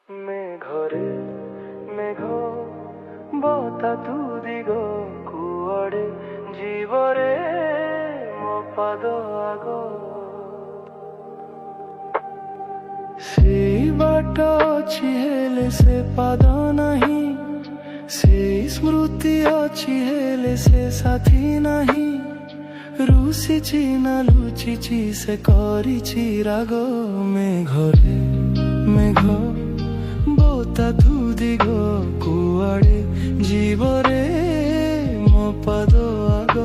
মেঘরে মেঘ বতা তুদিগ কুয়াড়ে জীবরে ମୋ ପାଦ ଆଗ ସେଇ ବାଟ ଅଛି ହେଲେ ସେ ପାଦ ନାହିଁ ସେଇ ସ୍ମୃତି ଅଛି ହେଲେ ସେ ସାଥୀ ନାହିଁ ରୁଷିଛି ନା ଲୁଚିଛି ସେ କରିଛି ରାଗ ମେଘରେ মেঘ বতা তুদিগ কুয়াড়ে জীবরে ମୋ ପାଦ ଆଗ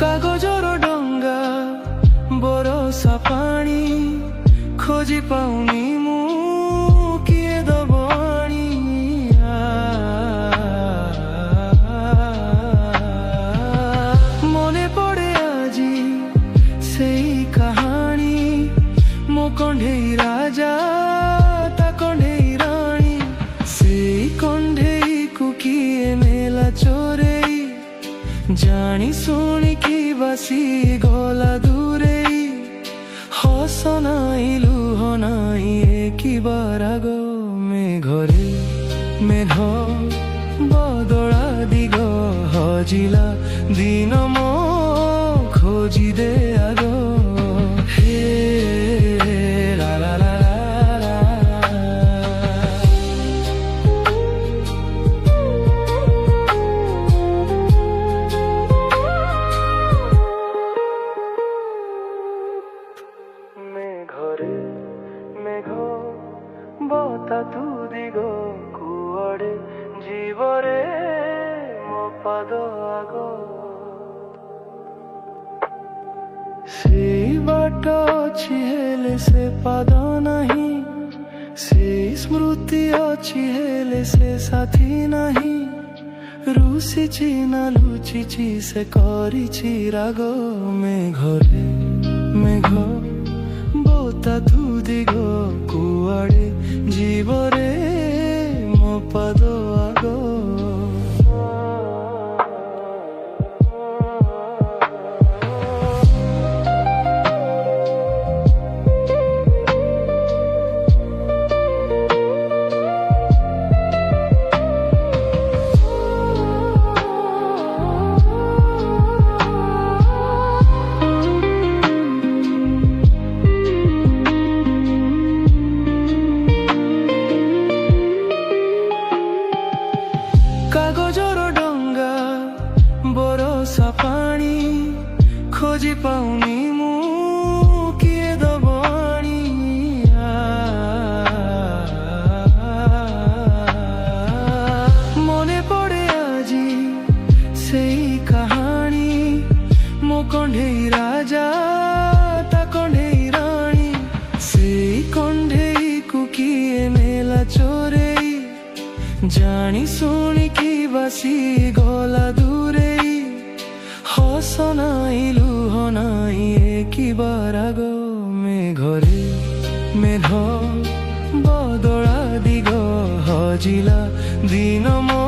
কাগজর ডঙ্গা বরষা পানি খোঁজি পাউনি মু কিয়ে দব আনি মনে পড়ে আজি সেই কাহানি মো কণ্ঢেই রাজা তা কণ্ঢেই রানী সেই কণ্ঢেই কুকিয়ে মেলা চোরেই জানি শুনিকি বাসি গলা দূরে হস নাই লুহ নাই একিবার আগ মেঘরে মেঘ বদলা দিগ হজিলা দিন মো খোঁজি দে আগ হে লা লা লা লা মেঘরে মেঘ বতা তুদিগ কুয়াড়ে জীবরে ମୋ ପାଦ ଆଗ ସେଇ ବାଟ ଅଛି ହେଲେ ସେ ପାଦ ନାହିଁ ସେଇ ସ୍ମୃତି ଅଛି ହେଲେ ସେ ସାଥୀ ନାହିଁ ରୁଷିଛି ନା ଲୁଚିଛି ସେ କରିଛି ରାଗ ମେଘରେ মেঘ বতা তুদিগ কুয়াড়ে জীবরে ମୋ ପାଦ ଆଗ কাগজর ডঙ্গা বরষা পানি খোঁজি পাউনি মু কিয়ে দব আনি মনে পড়ে আজি সেই কাহানি মো কণ্ঢেই রাজা তা কণ্ঢেই রানী সেই কণ্ঢেই কুকিয়ে মেলা চোরেই জানি শুনিকি বাসি গলা দূরে হস নাই লুহ নাই একিবার আগ মেঘরে মেঘ বদলা দিগ হজিলা দিন মো